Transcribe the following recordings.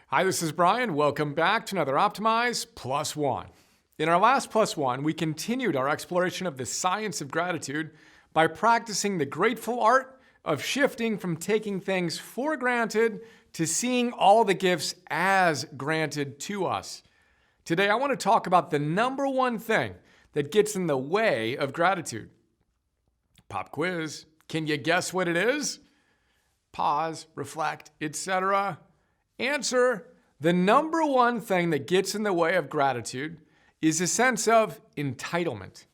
Hi, this is Brian. Welcome back to another Optimize Plus One. In our last Plus One, we continued our exploration of the science of gratitude by practicing the grateful art of shifting from taking things for granted to seeing all the gifts as granted to us. Today, I want to talk about the number one thing that gets in the way of gratitude. Pop quiz. Can you guess what it is? Pause, reflect, etc. Answer: the number one thing that gets in the way of gratitude is a sense of entitlement.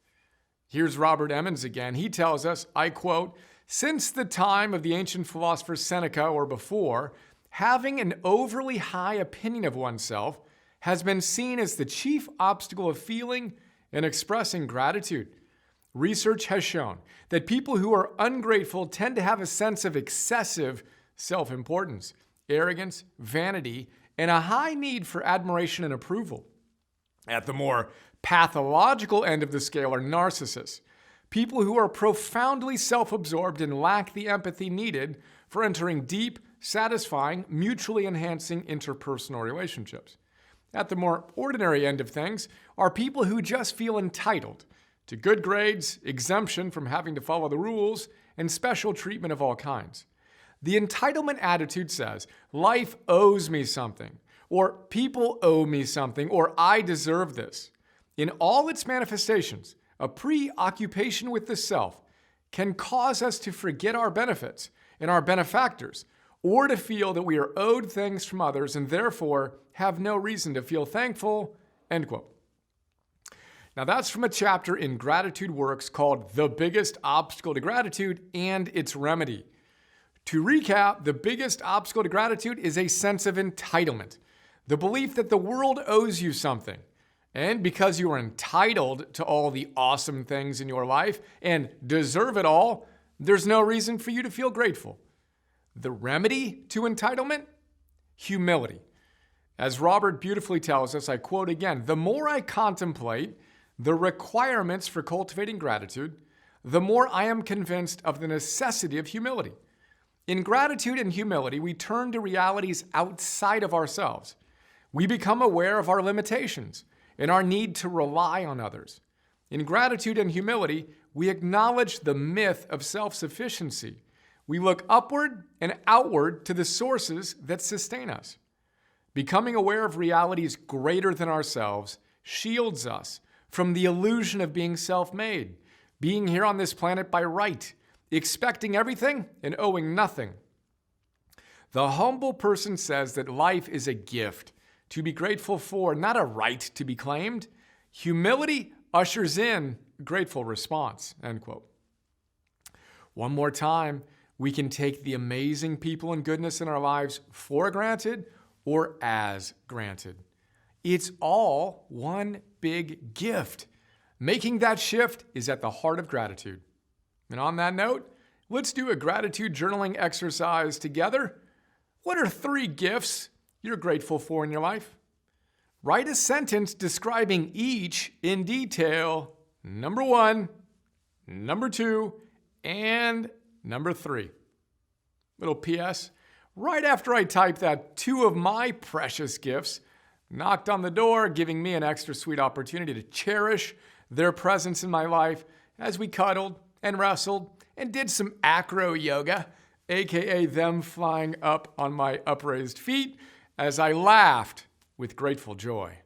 Here's Robert Emmons again. He tells us, I quote, "Since the time of the ancient philosopher Seneca or before, having an overly high opinion of oneself has been seen as the chief obstacle of feeling and expressing gratitude. Research has shown that people who are ungrateful tend to have a sense of excessive self-importance, arrogance, vanity, and a high need for admiration and approval. At the more pathological end of the scale are narcissists, people who are profoundly self-absorbed and lack the empathy needed for entering deep, satisfying, mutually enhancing interpersonal relationships. At the more ordinary end of things are people who just feel entitled to good grades, exemption from having to follow the rules, and special treatment of all kinds. The entitlement attitude says, life owes me something, or people owe me something, or I deserve this. In all its manifestations, a preoccupation with the self can cause us to forget our benefits and our benefactors, or to feel that we are owed things from others and therefore have no reason to feel thankful," end quote. Now that's from a chapter in Gratitude Works called The Biggest Obstacle to Gratitude and Its Remedy. To recap, the biggest obstacle to gratitude is a sense of entitlement, the belief that the world owes you something. And because you are entitled to all the awesome things in your life and deserve it all, there's no reason for you to feel grateful. The remedy to entitlement? Humility. As Robert beautifully tells us, I quote again, "The more I contemplate the requirements for cultivating gratitude, the more I am convinced of the necessity of humility. In gratitude and humility, we turn to realities outside of ourselves. We become aware of our limitations and our need to rely on others. In gratitude and humility, we acknowledge the myth of self-sufficiency. We look upward and outward to the sources that sustain us. Becoming aware of realities greater than ourselves shields us from the illusion of being self-made, being here on this planet by right, expecting everything and owing nothing. The humble person says that life is a gift to be grateful for, not a right to be claimed. Humility ushers in grateful response," end quote. One more time, we can take the amazing people and goodness in our lives for granted or as granted. It's all one big gift. Making that shift is at the heart of gratitude. And on that note, let's do a gratitude journaling exercise together. What are 3 gifts you're grateful for in your life? Write a sentence describing each in detail. Number 1, number 2, and number 3. Little PS, right after I type that, 2 of my precious gifts knocked on the door, giving me an extra sweet opportunity to cherish their presence in my life as we cuddled and wrestled and did some acro yoga, aka them flying up on my upraised feet as I laughed with grateful joy.